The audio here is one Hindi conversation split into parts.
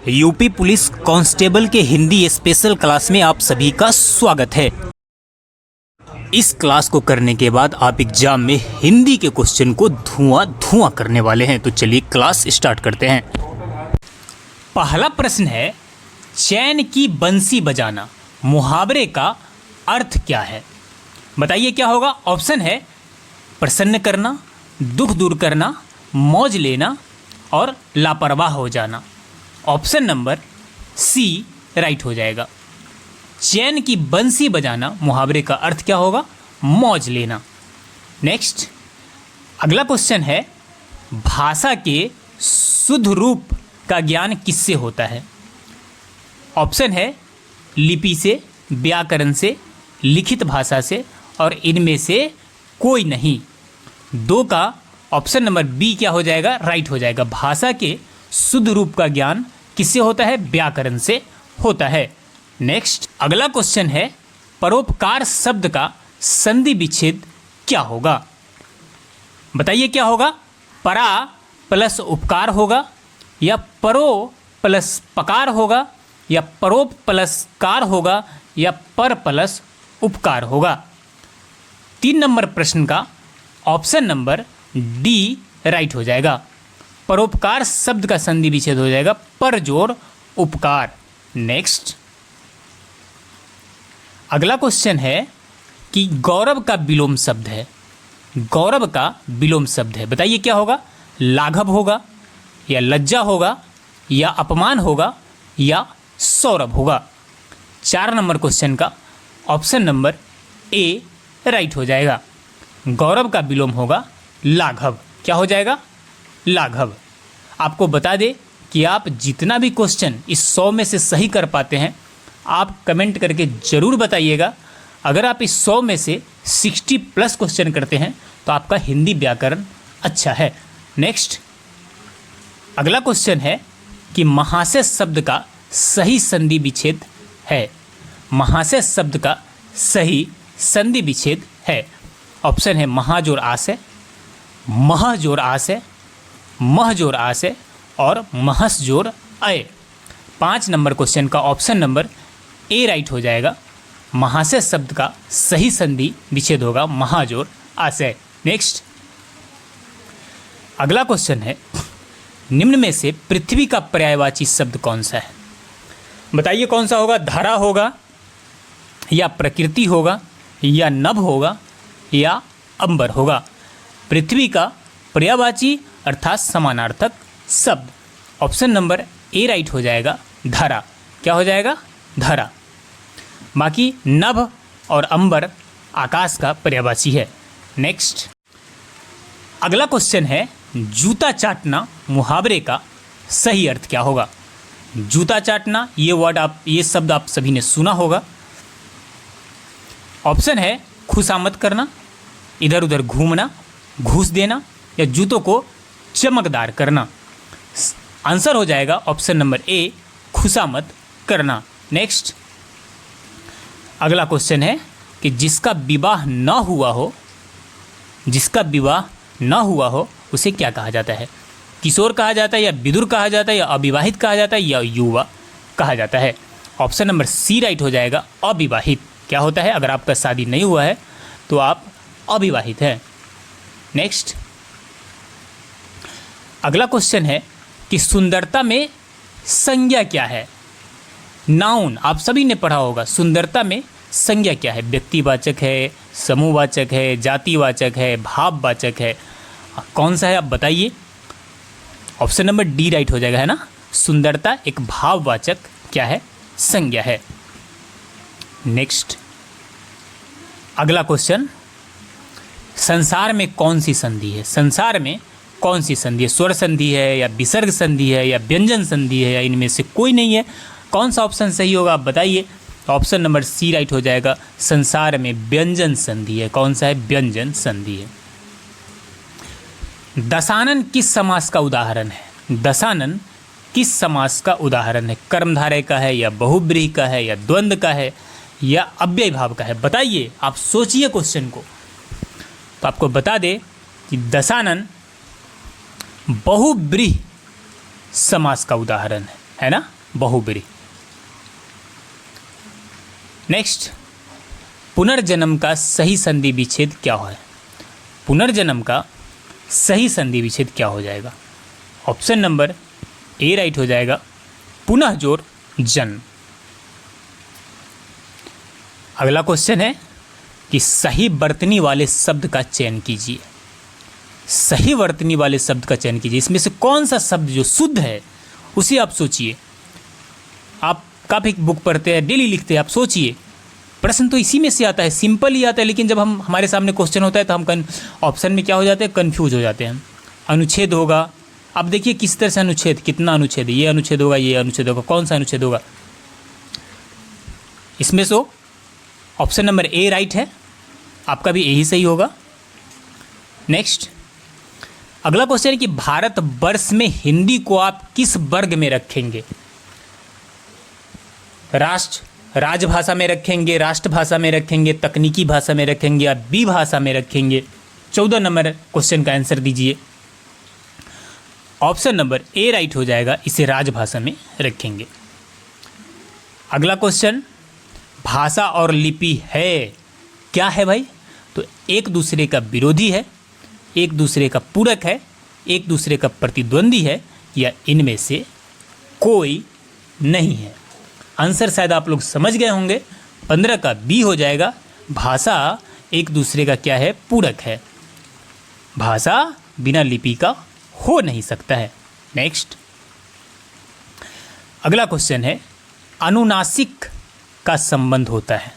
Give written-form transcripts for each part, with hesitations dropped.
यूपी पुलिस कांस्टेबल के हिंदी स्पेशल क्लास में आप सभी का स्वागत है। इस क्लास को करने के बाद आप एग्जाम में हिंदी के क्वेश्चन को धुआं करने वाले हैं। तो चलिए क्लास स्टार्ट करते हैं। पहला प्रश्न है, चैन की बंसी बजाना मुहावरे का अर्थ क्या है? बताइए क्या होगा। ऑप्शन है प्रसन्न करना, दुख दूर करना, मौज लेना और लापरवाह हो जाना। ऑप्शन नंबर सी राइट हो जाएगा। चैन की बंसी बजाना मुहावरे का अर्थ क्या होगा? मौज लेना। नेक्स्ट अगला क्वेश्चन है, भाषा के शुद्ध रूप का ज्ञान किससे होता है? ऑप्शन है लिपि से, व्याकरण से, लिखित भाषा से और इनमें से कोई नहीं। दो का ऑप्शन नंबर बी क्या हो जाएगा? राइट हो जाएगा। भाषा के शुद्ध रूप का ज्ञान किससे होता है? व्याकरण से होता है। नेक्स्ट अगला क्वेश्चन है, परोपकार शब्द का संधि विच्छेद क्या होगा? बताइए क्या होगा। परा प्लस उपकार होगा, या परो प्लस पकार होगा, या परोप प्लस कार होगा, या पर प्लस उपकार होगा। 3 नंबर प्रश्न का ऑप्शन नंबर डी राइट हो जाएगा। परोपकार शब्द का संधि विच्छेद हो जाएगा पर जोड़ उपकार। नेक्स्ट अगला क्वेश्चन है कि गौरव का विलोम शब्द है। गौरव का विलोम शब्द है, बताइए क्या होगा। लाघव होगा, या लज्जा होगा, या अपमान होगा, या सौरभ होगा। 4 नंबर क्वेश्चन का ऑप्शन नंबर ए राइट हो जाएगा। गौरव का विलोम होगा लाघव। क्या हो जाएगा? लाघव। आपको बता दें कि आप जितना भी क्वेश्चन इस 100 में से सही कर पाते हैं, आप कमेंट करके ज़रूर बताइएगा। अगर आप इस 100 में से 60+ क्वेश्चन करते हैं तो आपका हिंदी व्याकरण अच्छा है। नेक्स्ट अगला क्वेश्चन है कि महाशय शब्द का सही संधि विच्छेद है। महाशय शब्द का सही संधि विच्छेद है। ऑप्शन है महाजोर आशय, महजोर आशय, महजोर आशय और महस जोर अय। 5 नंबर क्वेश्चन का ऑप्शन नंबर ए राइट हो जाएगा। महाशय शब्द का सही संधि विच्छेद होगा महाजोर आशय। नेक्स्ट अगला क्वेश्चन है, निम्न में से पृथ्वी का पर्यायवाची शब्द कौन सा है? बताइए कौन सा होगा। धरा होगा, या प्रकृति होगा, या नभ होगा, या अंबर होगा। पृथ्वी का पर्यायवाची अर्थात समानार्थक शब्द ऑप्शन नंबर ए राइट हो जाएगा। धरा। क्या हो जाएगा? धरा। बाकी नभ और अंबर आकाश का पर्यायवाची है। नेक्स्ट अगला क्वेश्चन है, जूता चाटना मुहावरे का सही अर्थ क्या होगा? जूता चाटना ये शब्द आप सभी ने सुना होगा। ऑप्शन है खुशामद करना, इधर उधर घूमना, घूस देना, या जूतों को चमकदार करना। आंसर हो जाएगा ऑप्शन नंबर ए, खुशामद करना। नेक्स्ट अगला क्वेश्चन है कि जिसका विवाह न हुआ हो, जिसका विवाह न हुआ हो उसे क्या कहा जाता है? किशोर कहा जाता है, या विदुर कहा जाता है, या अविवाहित कहा जाता है, या युवा कहा जाता है। ऑप्शन नंबर सी राइट हो जाएगा, अविवाहित। क्या होता है? अगर आपका शादी नहीं हुआ है तो आप अविवाहित हैं। नेक्स्ट अगला क्वेश्चन है कि सुंदरता में संज्ञा क्या है? नाउन आप सभी ने पढ़ा होगा। सुंदरता में संज्ञा क्या है? व्यक्तिवाचक है, समूहवाचक है, जातिवाचक है, भाववाचक है। कौन सा है आप बताइए। ऑप्शन नंबर डी राइट हो जाएगा, है ना। सुंदरता एक भाववाचक क्या है? संज्ञा है। नेक्स्ट अगला क्वेश्चन, संसार में कौन सी संधि है? संसार में कौन सी संधि है? स्वर संधि है, या विसर्ग संधि है, या व्यंजन संधि है, या इनमें से कोई नहीं है? कौन सा ऑप्शन सही होगा आप बताइए। ऑप्शन नंबर सी राइट हो जाएगा। संसार में व्यंजन संधि है। कौन सा है? व्यंजन संधि है। दशानन किस समास का उदाहरण है? दशानन किस समास का उदाहरण है? कर्मधारय का है, या बहुब्रीहि का है, या द्वंद्व का है, या अव्यय भाव का है? बताइए, आप सोचिए क्वेश्चन को। तो आपको बता दें कि दशानन बहुब्रीहि समास का उदाहरण है ना। बहुब्रीहि। नेक्स्ट, पुनर्जन्म का सही संधि विच्छेद क्या है? पुनर्जन्म का सही संधि विच्छेद क्या हो जाएगा? ऑप्शन नंबर ए राइट हो जाएगा, पुनः जोड़ जन्म। अगला क्वेश्चन है कि सही वर्तनी वाले शब्द का चयन कीजिए। सही वर्तनी वाले शब्द का चयन कीजिए। इसमें से कौन सा शब्द जो शुद्ध है उसे आप सोचिए। आप काफ़ी बुक पढ़ते हैं, डेली लिखते हैं, आप सोचिए। प्रश्न तो इसी में से आता है, सिंपल ही आता है, लेकिन जब हम हमारे सामने क्वेश्चन होता है तो हम ऑप्शन में क्या हो जाते हैं, कन्फ्यूज हो जाते हैं। अनुच्छेद होगा, अब देखिए किस तरह से अनुच्छेद, कितना अनुच्छेद, ये अनुच्छेद होगा, ये अनुच्छेद होगा, कौन सा अनुच्छेद होगा? इसमें से ऑप्शन नंबर ए राइट है, आपका भी यही सही होगा। नेक्स्ट, अगला क्वेश्चन है कि भारत वर्ष में हिंदी को आप किस वर्ग में रखेंगे? राजभाषा में रखेंगे, राष्ट्रभाषा में रखेंगे, तकनीकी भाषा में रखेंगे या विभाषा में रखेंगे? 14 नंबर क्वेश्चन का आंसर दीजिए। ऑप्शन नंबर ए राइट हो जाएगा, इसे राजभाषा में रखेंगे। अगला क्वेश्चन, भाषा और लिपि है क्या है भाई? तो एक दूसरे का विरोधी है, एक दूसरे का पूरक है, एक दूसरे का प्रतिद्वंदी है, या इनमें से कोई नहीं है? आंसर शायद आप लोग समझ गए होंगे। 15 का बी हो जाएगा, भाषा एक दूसरे का क्या है, पूरक है। भाषा बिना लिपि का हो नहीं सकता है। नेक्स्ट, अगला क्वेश्चन है, अनुनासिक का संबंध होता है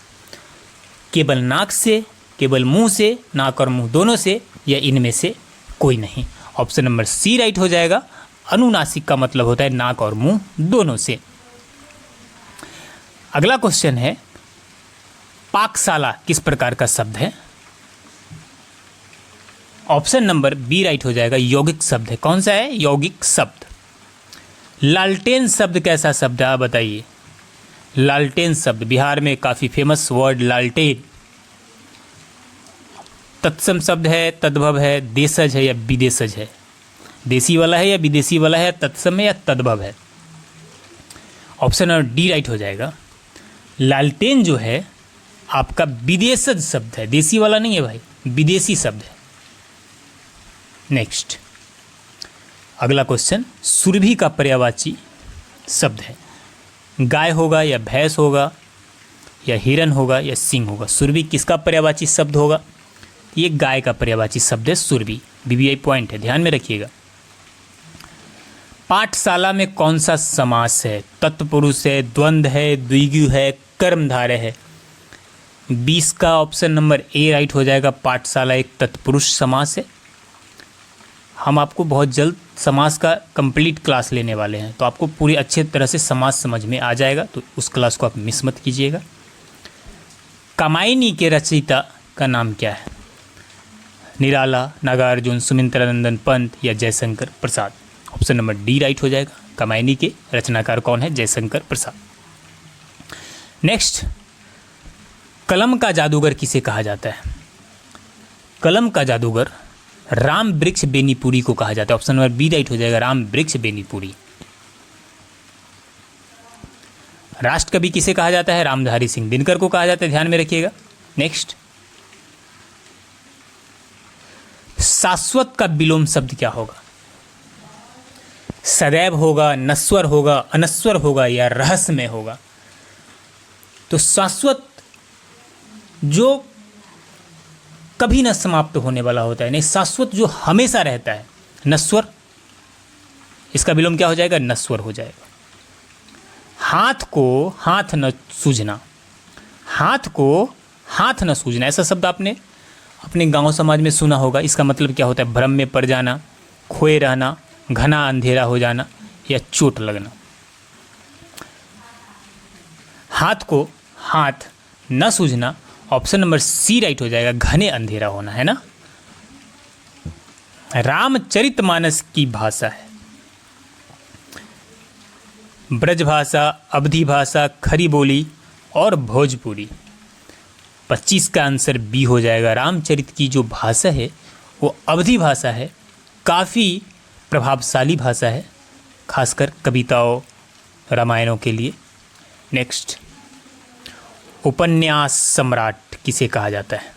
केवल नाक से, केवल मुंह से, नाक और मुंह दोनों से, या इनमें से कोई नहीं? ऑप्शन नंबर सी राइट हो जाएगा, अनुनासिक का मतलब होता है नाक और मुंह दोनों से। अगला क्वेश्चन है, पाकशाला किस प्रकार का शब्द है? ऑप्शन नंबर बी राइट हो जाएगा, यौगिक शब्द है। कौन सा है? यौगिक शब्द। लालटेन शब्द कैसा शब्द है, आप बताइए। लालटेन शब्द बिहार में काफ़ी फेमस वर्ड लालटेन। तत्सम शब्द है, तद्भव है, देशज है या विदेशज है? देसी वाला है या विदेशी वाला है? तत्सम है या तद्भव है? ऑप्शन नंबर डी राइट हो जाएगा। लालटेन जो है आपका विदेशज शब्द है, देसी वाला नहीं है भाई, विदेशी शब्द है। नेक्स्ट, अगला क्वेश्चन, सुरभि का पर्यायवाची शब्द है। गाय होगा या भैंस होगा या हिरन होगा या सिंह होगा? सुरभि किसका पर्यायवाची शब्द होगा? ये गाय का पर्यायवाची शब्द है सुरभि। बीबीआई पॉइंट है, ध्यान में रखिएगा। पाठशाला में कौन सा समास है? तत्पुरुष है, द्वंद्व है, द्विगु है, कर्मधारय है? 20 का ऑप्शन नंबर ए राइट हो जाएगा, पाठशाला एक तत्पुरुष समास है। हम आपको बहुत जल्द समास का कंप्लीट क्लास लेने वाले हैं, तो आपको पूरी अच्छे तरह से समास समझ में आ जाएगा, तो उस क्लास को आप मिस मत कीजिएगा। कामायनी के रचयिता का नाम क्या है? निराला, नागार्जुन, सुमित्रानंदन पंत या Jaishankar Prasad? Option number D right हो जाएगा, कामायनी के रचनाकार कौन है? जयशंकर प्रसाद। नेक्स्ट, कलम का जादूगर किसे कहा जाता है? कलम का जादूगर राम वृक्ष बेनीपुरी को कहा जाता है। ऑप्शन नंबर बी राइट हो जाएगा, राम वृक्ष बेनीपुरी। राष्ट्रकवि किसे कहा जाता है? रामधारी सिंह दिनकर को कहा जाता है, ध्यान में रखिएगा। नेक्स्ट, शाश्वत का विलोम शब्द क्या होगा? सदैव होगा, नश्वर होगा, अनश्वर होगा या रहस्यमय होगा? तो शाश्वत जो कभी न समाप्त होने वाला होता है, नहीं, शाश्वत जो हमेशा रहता है। नश्वर, इसका विलोम क्या हो जाएगा? नश्वर हो जाएगा। हाथ को हाथ न सूझना, हाथ को हाथ न सूझना, ऐसा शब्द आपने अपने गांव समाज में सुना होगा। इसका मतलब क्या होता है? भ्रम में पड़ जाना, खोए रहना, घना अंधेरा हो जाना या चोट लगना। हाथ को हाथ न सूझना, ऑप्शन नंबर सी राइट हो जाएगा, घने अंधेरा होना, है ना। रामचरितमानस की भाषा है ब्रजभाषा, अवधी भाषा, खरी बोली और भोजपुरी। 25 का आंसर बी हो जाएगा। रामचरित की जो भाषा है वो अवधी भाषा है, काफ़ी प्रभावशाली भाषा है, खासकर कविताओं, रामायणों के लिए। नेक्स्ट, उपन्यास सम्राट किसे कहा जाता है?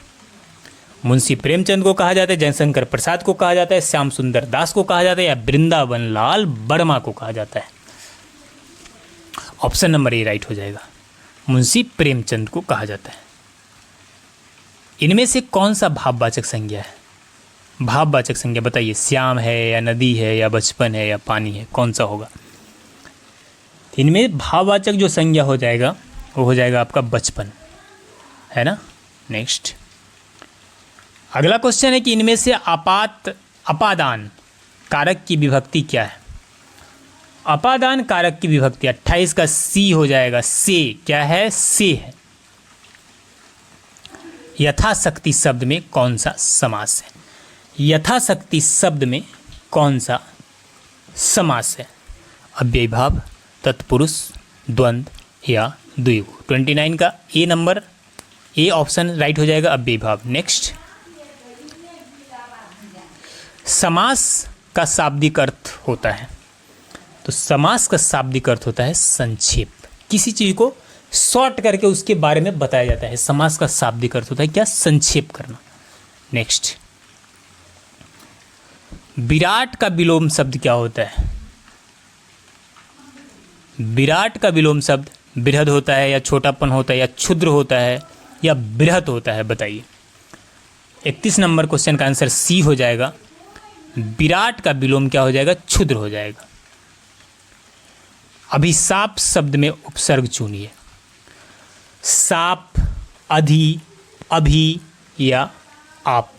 मुंशी प्रेमचंद को कहा जाता है, जयशंकर प्रसाद को कहा जाता है, श्याम सुंदर दास को कहा जाता है, या वृंदावन लाल वर्मा को कहा जाता है? ऑप्शन नंबर ए राइट हो जाएगा, मुंशी प्रेमचंद को कहा जाता है। इनमें से कौन सा भाववाचक संज्ञा है? भाववाचक संज्ञा बताइए, श्याम है या नदी है या बचपन है या पानी है, कौन सा होगा? इनमें भाववाचक जो संज्ञा हो जाएगा वो हो जाएगा आपका बचपन, है ना। नेक्स्ट, अगला क्वेश्चन है कि इनमें से अपादान कारक की विभक्ति क्या है? अपादान कारक की विभक्ति 28 का सी हो जाएगा, से क्या है? से है। यथाशक्ति शब्द में कौन सा समास है? यथाशक्ति शब्द में कौन सा समास है? अव्ययी भाव, तत्पुरुष, द्वंद्व या द्विगु। 29 का ए नंबर, ए ऑप्शन राइट हो जाएगा, अव्ययी भाव। नेक्स्ट, समास का शाब्दिक अर्थ होता है, तो समास का शाब्दिक अर्थ होता है संक्षेप। किसी चीज को शॉर्ट करके उसके बारे में बताया जाता है, समास का शाब्दिक अर्थ होता है क्या? संक्षेप करना। नेक्स्ट, विराट का विलोम शब्द क्या होता है? विराट का विलोम शब्द बृहद होता है या छोटापन होता है या क्षुद्र होता है या बृहत होता है, बताइए। 31 नंबर क्वेश्चन का आंसर सी हो जाएगा, विराट का विलोम क्या हो जाएगा? क्षुद्र हो जाएगा। अभिशाप शब्द में उपसर्ग चुनिए, साप, अधि, अभि या आप।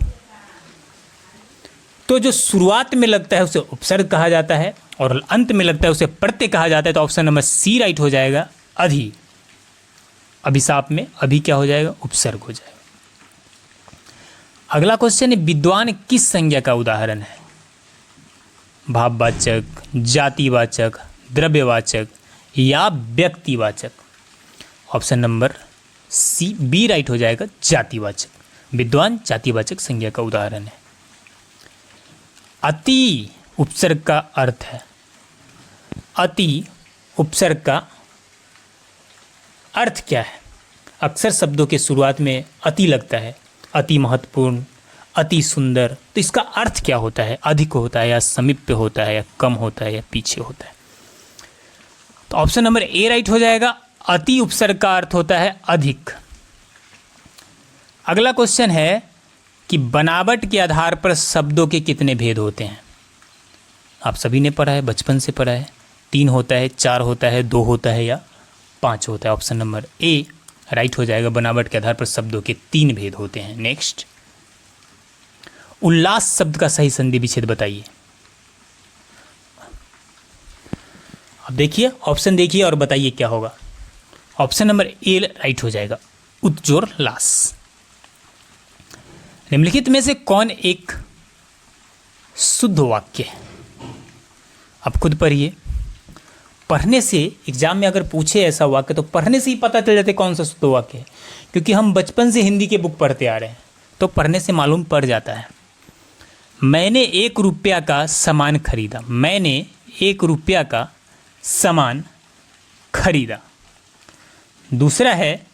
तो जो शुरुआत में लगता है उसे उपसर्ग कहा जाता है और अंत में लगता है उसे प्रत्यय कहा जाता है, तो ऑप्शन नंबर सी राइट हो जाएगा, अधि। अभिशाप में अभी क्या हो जाएगा? उपसर्ग हो जाएगा। अगला क्वेश्चन है, विद्वान किस संज्ञा का उदाहरण है? भाववाचक, जातिवाचक, द्रव्यवाचक या व्यक्तिवाचक? Option number C, B right हो जाएगा, जातिवाचक। विद्वान जातिवाचक संज्ञा का उदाहरण है। अति उपसर्ग का अर्थ है, अति उपसर्ग का अर्थ क्या है? अक्सर शब्दों के शुरुआत में अति लगता है, अति महत्वपूर्ण, अति सुंदर, तो इसका अर्थ क्या होता है? अधिक होता है या समीप्य होता है या कम होता है या पीछे होता है? तो ऑप्शन नंबर ए राइट हो जाएगा, अति उपसर्ग का अर्थ होता है अधिक। अगला क्वेश्चन है कि बनावट के आधार पर शब्दों के कितने भेद होते हैं? आप सभी ने पढ़ा है, बचपन से पढ़ा है। 3 होता है, 4 होता है, 2 होता है या 5 होता है? ऑप्शन नंबर ए राइट हो जाएगा, बनावट के आधार पर शब्दों के 3 भेद होते हैं। नेक्स्ट, उल्लास शब्द का सही संधि विच्छेद बताइए। अब देखिए, ऑप्शन देखिए और बताइए क्या होगा। ऑप्शन नंबर ए राइट हो जाएगा, उच्चोल्लास। निम्नलिखित में से कौन एक शुद्ध वाक्य है? अब खुद पढ़िए। पढ़ने से एग्जाम में अगर पूछे ऐसा वाक्य तो पढ़ने से ही पता चल जाता है कौन सा शुद्ध वाक्य है, क्योंकि हम बचपन से हिंदी के बुक पढ़ते आ रहे हैं, तो पढ़ने से मालूम पड़ जाता है। मैंने 1 रुपया का सामान खरीदा, मैंने 1 रुपया का सामान खरीदा। दूसरा है,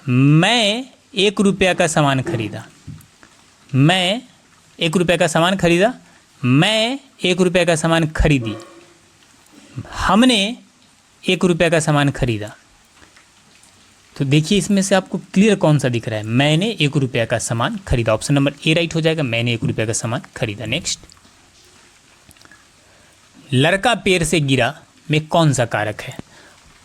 मैं 1 रुपया का सामान खरीदा, मैं 1 रुपया का सामान खरीदा, मैं 1 रुपया का सामान खरीदी, हमने 1 रुपया का सामान खरीदा। तो देखिए इसमें से आपको क्लियर कौन सा दिख रहा है? मैंने 1 रुपया का सामान खरीदा। ऑप्शन नंबर ए राइट हो जाएगा, मैंने 1 रुपया का सामान खरीदा। नेक्स्ट, लड़का पेड़ से गिरा में कौन सा कारक है?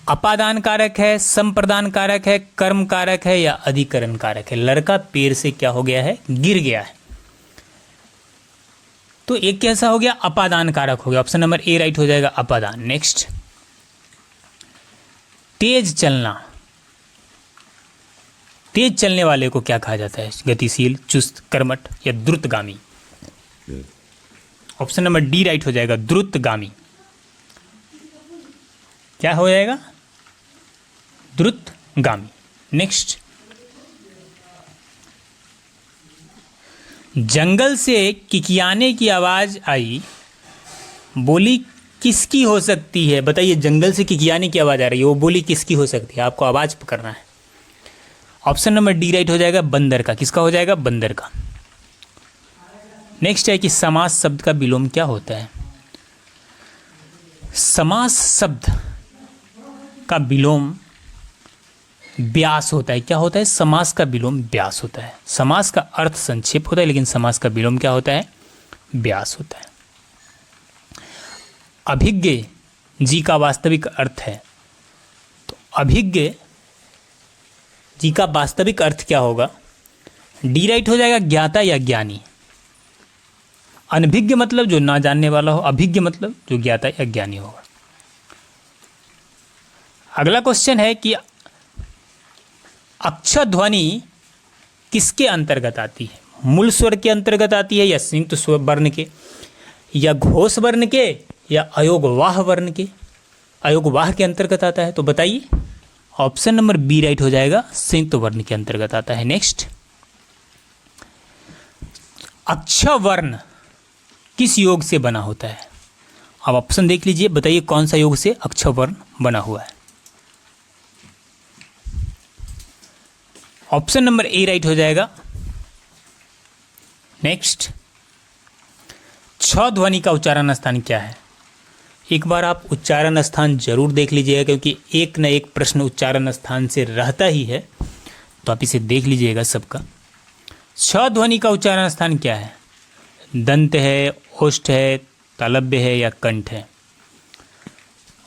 अपादान कारक है, संप्रदान कारक है, कर्म कारक है या अधिकरण कारक है? लड़का पेड़ से क्या हो गया है? गिर गया है, तो एक कैसा हो गया? अपादान कारक हो गया। ऑप्शन नंबर ए राइट हो जाएगा, अपादान। नेक्स्ट, तेज चलना, तेज चलने वाले को क्या कहा जाता है? गतिशील, चुस्त, कर्मठ या द्रुतगामी? ऑप्शन नंबर डी राइट हो जाएगा, द्रुतगामी। क्या हो जाएगा? द्रुतगामी। नेक्स्ट, जंगल से किकियाने की आवाज आई, बोली किसकी हो सकती है? बताइए, जंगल से किकियाने की आवाज़ आ रही है, वो बोली किसकी हो सकती है? आपको आवाज़ पकड़ना है। ऑप्शन नंबर डी राइट हो जाएगा, बंदर का। किसका हो जाएगा? बंदर का। नेक्स्ट है कि समास शब्द का विलोम क्या होता है? समास शब्द का विलोम व्यास होता है। क्या होता है? समास का विलोम व्यास होता है। समास का अर्थ संक्षेप होता है, लेकिन समास का विलोम क्या होता है? व्यास होता है। अभिज्ञ जी का वास्तविक अर्थ है, तो अभिज्ञ जी का वास्तविक अर्थ क्या होगा? डी राइट हो जाएगा, ज्ञाता या ज्ञानी। अनभिज्ञ मतलब जो ना जानने वाला हो, अभिज्ञ मतलब जो ज्ञाता या ज्ञानी होगा। अगला क्वेश्चन है कि अक्षर ध्वनि किसके अंतर्गत आती है? मूल स्वर के अंतर्गत आती है, या संयुक्त स्वर वर्ण के, या घोष वर्ण के, या अयोगवाह वर्ण के? अयोगवाह के अंतर्गत आता है, तो बताइए। ऑप्शन नंबर बी राइट हो जाएगा, संयुक्त वर्ण के अंतर्गत आता है। नेक्स्ट, अक्षर वर्ण किस योग से बना होता है? अब ऑप्शन देख लीजिए, बताइए कौन सा योग से अक्षर वर्ण बना हुआ है? ऑप्शन नंबर ए राइट हो जाएगा। नेक्स्ट, छ ध्वनि का उच्चारण स्थान क्या है? एक बार आप उच्चारण स्थान जरूर देख लीजिएगा, क्योंकि एक न एक प्रश्न उच्चारण स्थान से रहता ही है, तो आप इसे देख लीजिएगा सबका। छ ध्वनि का उच्चारण स्थान क्या है? दंत है, ओष्ठ है, तालव्य है, या कंठ है?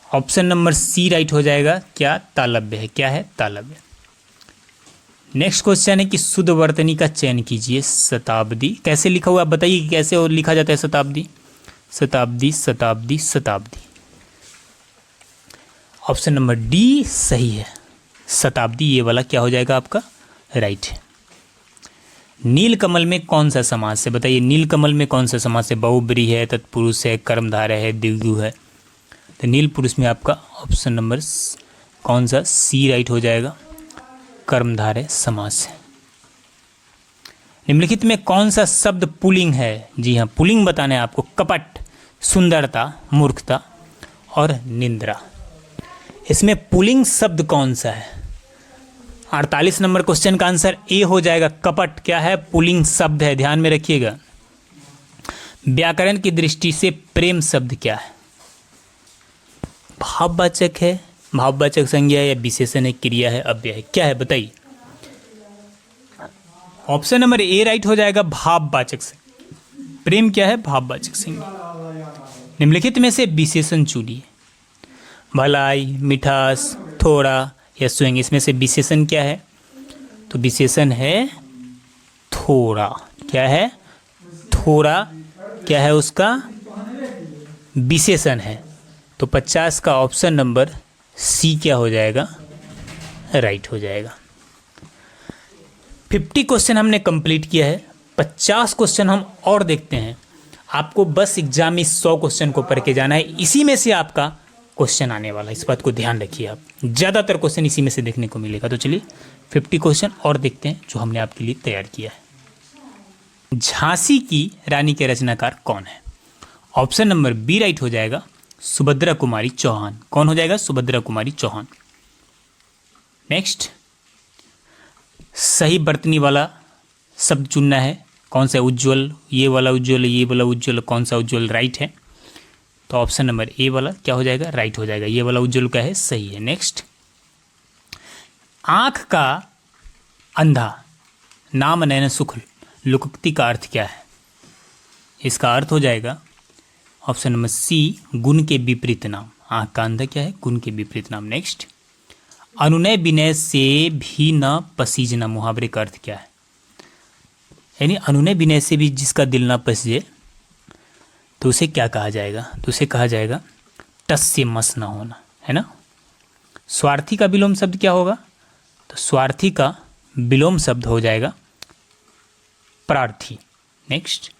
ऑप्शन नंबर सी राइट हो जाएगा। क्या? तालव्य है। क्या है? तालव्य। नेक्स्ट क्वेश्चन है कि शुद्ध वर्तनी का चयन कीजिए। शताब्दी कैसे लिखा हुआ, बताइए कि कैसे और लिखा जाता है शताब्दी? शताब्दी, शताब्दी, शताब्दी। ऑप्शन नंबर डी सही है, शताब्दी। ये वाला क्या हो जाएगा आपका? राइट है। नीलकमल में कौन सा समास है? बताइए, नीलकमल में कौन सा समास है? बहुब्रीहि है, तत्पुरुष है, कर्मधारय है, द्विगु है। तो नील पुरुष में आपका ऑप्शन नंबर कौन सा? सी राइट हो जाएगा, कर्मधारय समास है। निम्नलिखित में कौन सा शब्द पुल्लिंग है? जी हाँ, पुल्लिंग बताना है आपको। कपट, सुंदरता, मूर्खता और निंद्रा। इसमें पुल्लिंग शब्द कौन सा है? 48 नंबर क्वेश्चन का आंसर ए हो जाएगा, कपट। क्या है? पुल्लिंग शब्द है, ध्यान में रखिएगा। व्याकरण की दृष्टि से प्रेम शब्द क्या है? भाववाचक है, भाववाचक संज्ञा है, या विशेषण है, क्रिया है, अव्यय है? क्या है बताइए? ऑप्शन नंबर ए राइट हो जाएगा, भाववाचक संज्ञा। प्रेम क्या है? भाववाचक संज्ञा। निम्नलिखित में से विशेषण चुनिए। भलाई, मिठास, थोड़ा या स्वयं, इसमें से विशेषण क्या है? तो विशेषण है थोड़ा। क्या है? थोड़ा क्या है उसका? विशेषण है। तो 50 का ऑप्शन नंबर सी क्या हो जाएगा? राइट हो जाएगा। 50 क्वेश्चन हमने कंप्लीट किया है। 50 क्वेश्चन हम और देखते हैं। आपको बस एग्जाम में 100 क्वेश्चन को पढ़ के जाना है, इसी में से आपका क्वेश्चन आने वाला है, इस बात को ध्यान रखिए आप। ज़्यादातर क्वेश्चन इसी में से देखने को मिलेगा। तो चलिए 50 क्वेश्चन और देखते हैं जो हमने आपके लिए तैयार किया है। झांसी की रानी के रचनाकार कौन है? ऑप्शन नंबर बी राइट हो जाएगा, सुभद्रा कुमारी चौहान। कौन हो जाएगा? सुभद्रा कुमारी चौहान। नेक्स्ट, सही बर्तनी वाला शब्द चुनना है। कौन सा? उज्ज्वल, ये वाला उज्ज्वल, ये वाला उज्ज्वल, कौन सा उज्ज्वल राइट है? तो ऑप्शन नंबर ए वाला क्या हो जाएगा? राइट हो जाएगा। ये वाला उज्ज्वल का है, सही है। नेक्स्ट, आंख का अंधा नाम नयन सुख लुकोक्ति का अर्थ क्या है? इसका अर्थ हो जाएगा ऑप्शन नंबर सी, गुण के विपरीत नाम। आंख का अंधा क्या है? गुण के विपरीत नाम। नेक्स्ट, अनुनय विनय से भी न पसीजना, मुहावरे का अर्थ क्या है? यानी अनुनय विनय से भी जिसका दिल ना पसीजे तो उसे क्या कहा जाएगा? तो उसे कहा जाएगा टस से मस ना होना, है ना। स्वार्थी का विलोम शब्द क्या होगा? तो स्वार्थी का विलोम शब्द हो जाएगा प्रार्थी। नेक्स्ट,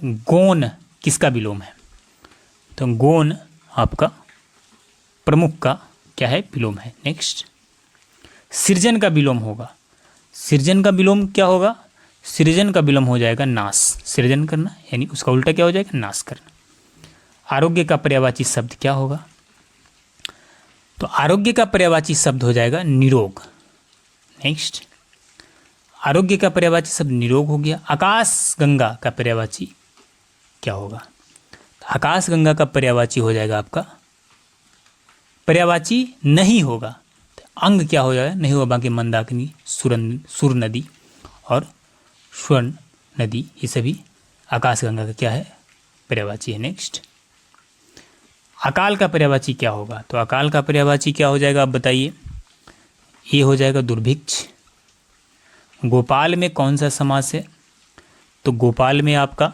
गौण किसका विलोम है? तो गौण आपका प्रमुख का क्या है? विलोम है। नेक्स्ट, सृजन का विलोम होगा। सृजन का विलोम क्या होगा? सृजन का विलोम हो जाएगा नाश, सृजन करना, यानी उसका उल्टा क्या हो जाएगा, नाश करना। आरोग्य का पर्यायवाची शब्द क्या होगा, तो आरोग्य का पर्यायवाची शब्द हो जाएगा निरोग। नेक्स्ट, आरोग्य का पर्यायवाची शब्द निरोग हो गया। आकाश गंगा का पर्यायवाची क्या होगा, तो आकाश गंगा का पर्यायवाची हो जाएगा आपका, पर्यायवाची नहीं होगा तो अंग क्या हो जाएगा, नहीं होगा, बाकी मंदाकिनी, सुर नदी और स्वर्ण नदी, ये सभी आकाश गंगा का क्या है, पर्यायवाची है। नेक्स्ट, अकाल का पर्यायवाची क्या होगा, तो अकाल का पर्यायवाची क्या हो जाएगा, आप बताइए। ये हो जाएगा दुर्भिक्ष। गोपाल में कौन सा समास है, तो गोपाल में आपका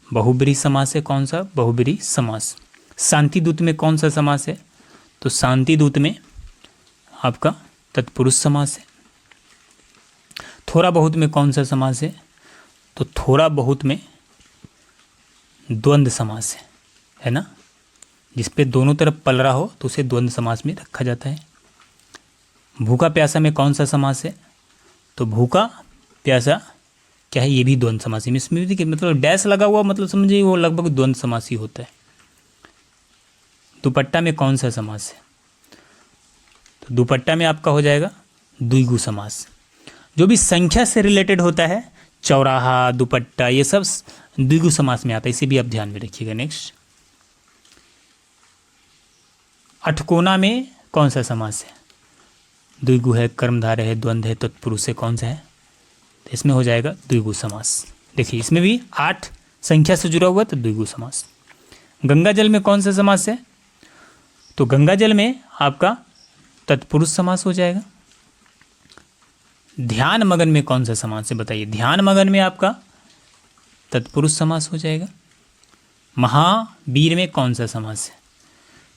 बहुब्रीहि समास है। कौन सा, बहुब्रीहि समास। शांति दूत में कौन सा समास है, तो शांति दूत में आपका तत्पुरुष समास है। थोड़ा बहुत में कौन सा समास है, तो थोड़ा बहुत में द्वंद्व समास है ना, जिसपे दोनों तरफ पलरा हो तो उसे द्वंद्व समास में रखा जाता है। भूखा प्यासा में कौन सा समास है, तो भूखा प्यासा क्या है, ये भी द्वंद्व समास है। इसमें भी देखिए मतलब डैश लगा हुआ, मतलब समझिए वो लगभग द्वंद्व समास ही होता है। दुपट्टा में कौन सा समास है, तो दुपट्टा में आपका हो जाएगा द्विगु समास। जो भी संख्या से रिलेटेड होता है, चौराहा, दुपट्टा, ये सब द्विगु समास में आता है, इसे भी आप ध्यान में रखिएगा। नेक्स्ट, अठकोना में कौन सा समास है, द्विगु है, कर्मधारय है, द्वंद्व है, तत्पुरुष है, कौन सा है, तो इसमें हो जाएगा द्विगु समास। देखिए इसमें भी 8 संख्या से जुड़ा हुआ तो द्विगु समास। गंगा जल में कौन सा समास है, तो गंगा जल में आपका तत्पुरुष समास हो जाएगा। ध्यान मगन में कौन सा समास है, बताइए। ध्यान मगन में आपका तत्पुरुष समास हो जाएगा। महावीर में कौन सा समास है,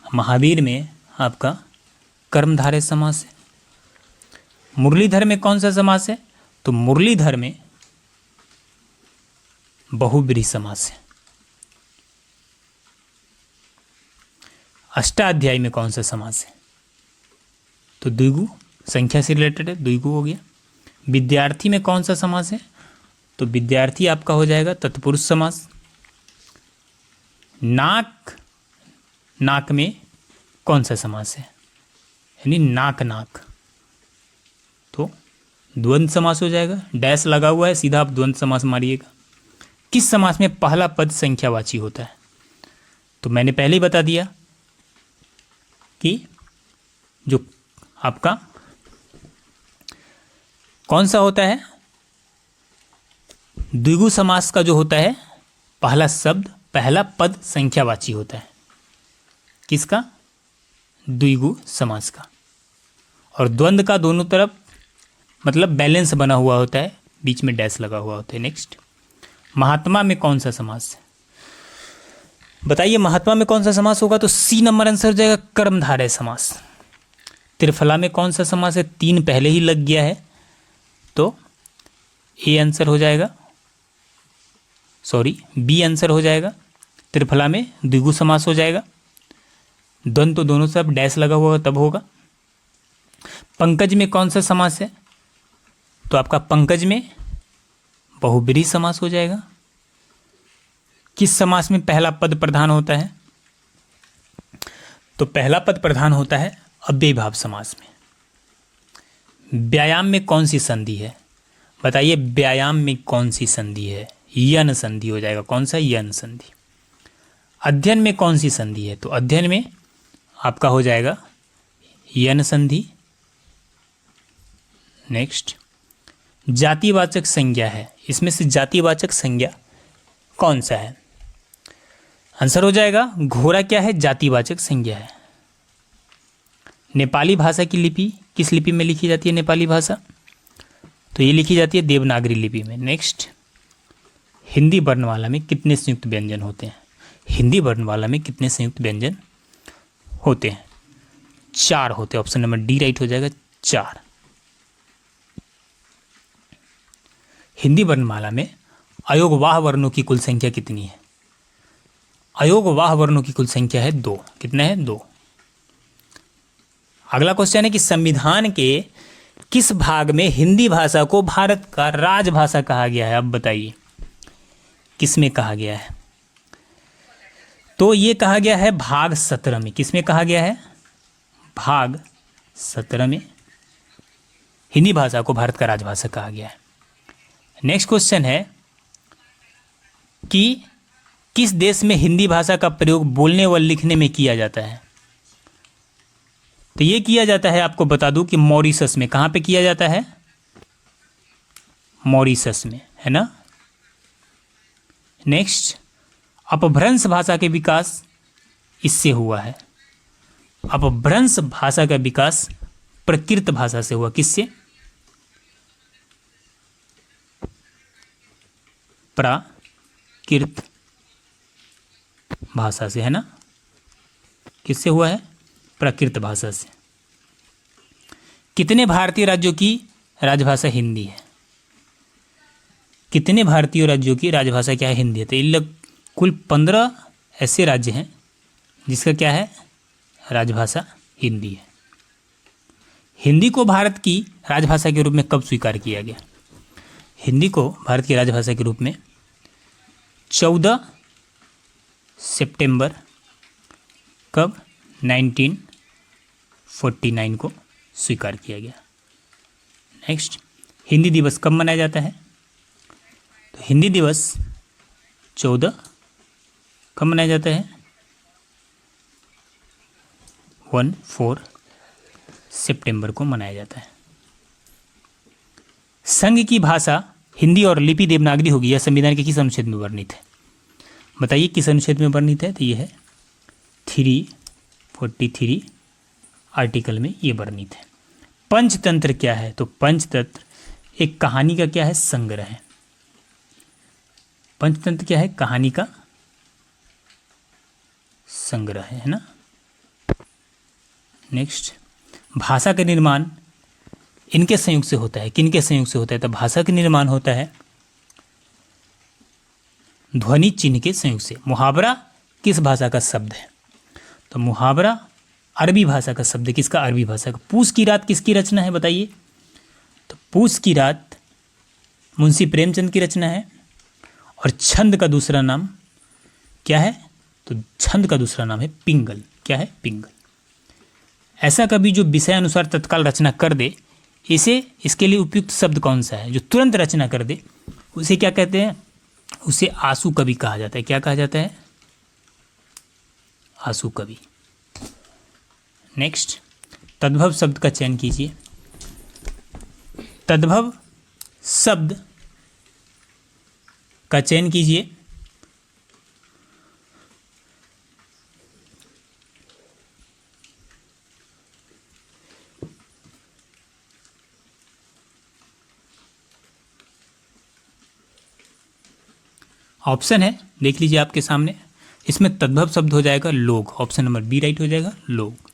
महावीर में आपका कर्मधारय समास है। मुरलीधर में कौन सा समास है, तो मुरलीधर में बहुब्रीहि समास है। अष्टाध्यायी में कौन सा समास है, तो द्विगु, संख्या से रिलेटेड है, द्विगु हो गया। विद्यार्थी में कौन सा समास है, तो विद्यार्थी आपका हो जाएगा तत्पुरुष समास। नाक, नाक में कौन सा समास है, यानी नाक, नाक, तो द्वंद्व समास हो जाएगा। डैश लगा हुआ है, सीधा आप द्वंद्व समास मारिएगा। किस समास में पहला पद संख्यावाची होता है, तो मैंने पहले ही बता दिया कि जो आपका कौन सा होता है, द्विगु समास का जो होता है पहला शब्द, पहला पद संख्यावाची होता है। किसका, द्विगु समास का। और द्वंद्व का दोनों तरफ मतलब बैलेंस बना हुआ होता है, बीच में डैश लगा हुआ होता है। नेक्स्ट, महात्मा में कौन सा समास है, बताइए। महात्मा में कौन सा समास होगा, तो सी नंबर आंसर हो जाएगा कर्मधारय समास। त्रिफला में कौन सा समास है, 3 पहले ही लग गया है, तो ए आंसर हो जाएगा, सॉरी बी आंसर हो जाएगा। त्रिफला में द्विगु समास हो जाएगा। द्वंद्व तो दोनों तरफ डैश लगा हुआ तब होगा। पंकज में कौन सा समास है, तो आपका पंकज में बहुब्रीहि समास हो जाएगा। किस समास में पहला पद प्रधान होता है, तो पहला पद प्रधान होता है अव्ययीभाव समास में। व्यायाम में कौन सी संधि है, बताइए। व्यायाम में कौन सी संधि है, यन संधि हो जाएगा। कौन सा, यन संधि। अध्ययन में कौन सी संधि है, तो अध्ययन में आपका हो जाएगा यन संधि। नेक्स्ट, जातिवाचक संज्ञा है, इसमें से जातिवाचक संज्ञा कौन सा है, आंसर हो जाएगा घोड़ा क्या है, जातिवाचक संज्ञा है। नेपाली भाषा की लिपि किस लिपि में लिखी जाती है, नेपाली भाषा, तो ये लिखी जाती है देवनागरी लिपि में। नेक्स्ट, हिंदी वर्णमाला में कितने संयुक्त व्यंजन होते हैं, हिंदी वर्णमाला में कितने संयुक्त व्यंजन होते हैं, 4 होते हैं। ऑप्शन नंबर डी राइट हो जाएगा, 4। हिंदी वर्णमाला में अयोगवाह वर्णों की कुल संख्या कितनी है, अयोगवाह वर्णों की कुल संख्या है 2। कितना है, 2। अगला क्वेश्चन है कि संविधान के किस भाग में हिंदी भाषा को भारत का राजभाषा कहा गया है? अब बताइए किस में कहा गया है? तो ये कहा गया है भाग 17 में। किस में कहा गया है? भाग 17 में हिंदी भाषा को भारत का राजभाषा कहा गया है। नेक्स्ट क्वेश्चन है कि किस देश में हिंदी भाषा का प्रयोग बोलने व लिखने में किया जाता है? तो ये किया जाता है, आपको बता दूं कि मॉरिशस में। कहाँ पे किया जाता है? मॉरिशस में, है ना। नेक्स्ट, अपभ्रंश भाषा के विकास इससे हुआ है। अपभ्रंश भाषा का विकास प्राकृत भाषा से हुआ। किससे? प्राकृत भाषा से, है ना। किससे हुआ है? प्राकृत भाषा से। कितने भारतीय राज्यों की राजभाषा हिंदी है? कितने भारतीय राज्यों की राजभाषा क्या है? हिंदी है। तो इन कुल 15 ऐसे राज्य हैं जिसका क्या है? राजभाषा हिंदी है। हिंदी को भारत की राजभाषा के रूप में कब स्वीकार किया गया? हिंदी को भारत की राजभाषा के रूप में 14 सितंबर कब? 1949 को स्वीकार किया गया। नेक्स्ट, हिंदी दिवस कब मनाया जाता है? तो हिंदी दिवस 14 कब मनाया जाता है? 14 सितंबर को मनाया जाता है। संघ की भाषा हिंदी और लिपि देवनागरी होगी। यह संविधान के किस अनुच्छेद में वर्णित है? बताइए किस अनुच्छेद में वर्णित है? तो ये है 343 आर्टिकल में ये वर्णित है। पंचतंत्र क्या है? तो पंचतंत्र एक कहानी का क्या है? संग्रह है। पंचतंत्र क्या है? कहानी का संग्रह है ना। नेक्स्ट, भाषा का निर्माण इनके संयोग से होता है। किनके संयोग से होता है? तो भाषा का निर्माण होता है ध्वनि चिन्ह के संयोग से। मुहावरा किस भाषा का शब्द है? तो मुहावरा अरबी भाषा का शब्द है। किसका? अरबी भाषा का। पूस की रात किसकी रचना है? बताइए। तो पूस की रात मुंशी प्रेमचंद की रचना है। और छंद का दूसरा नाम क्या है? तो छंद का दूसरा नाम है पिंगल। क्या है? पिंगल। ऐसा कवि जो विषय अनुसार तत्काल रचना कर दे, इसके लिए उपयुक्त शब्द कौन सा है? जो तुरंत रचना कर दे उसे क्या कहते हैं? उसे आंसू कवि कहा जाता है। क्या कहा जाता है? आंसू कवि। नेक्स्ट, तद्भव शब्द का चयन कीजिए। तद्भव शब्द का चयन कीजिए। ऑप्शन है, देख लीजिए आपके सामने। इसमें तद्भव शब्द हो जाएगा लोग। ऑप्शन नंबर बी राइट हो जाएगा, लोग।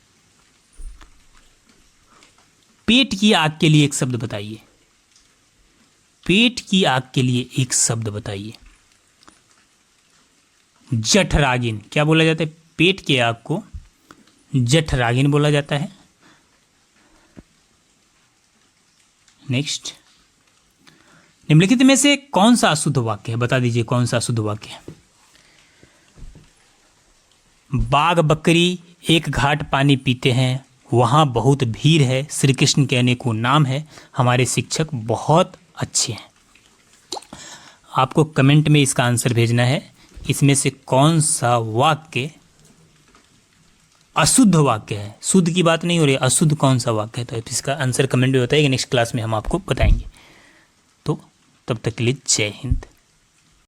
पेट की आग के लिए एक शब्द बताइए। पेट की आग के लिए एक शब्द बताइए। जठरागिन। क्या बोला जाता है? पेट की आग को जठरागिन बोला जाता है। नेक्स्ट, निम्नलिखित में से कौन सा अशुद्ध वाक्य है? बता दीजिए कौन सा अशुद्ध वाक्य है। बाघ बकरी एक घाट पानी पीते हैं, वहाँ बहुत भीड़ है, श्री कृष्ण के अनेकों नाम है, हमारे शिक्षक बहुत अच्छे हैं। आपको कमेंट में इसका आंसर भेजना है। इसमें से कौन सा वाक्य अशुद्ध वाक्य है? शुद्ध की बात नहीं हो रही, अशुद्ध कौन सा वाक्य है? तो इसका आंसर कमेंट में बताइए। नेक्स्ट क्लास में हम आपको बताएंगे। तो तब तक के लिए जय हिंद।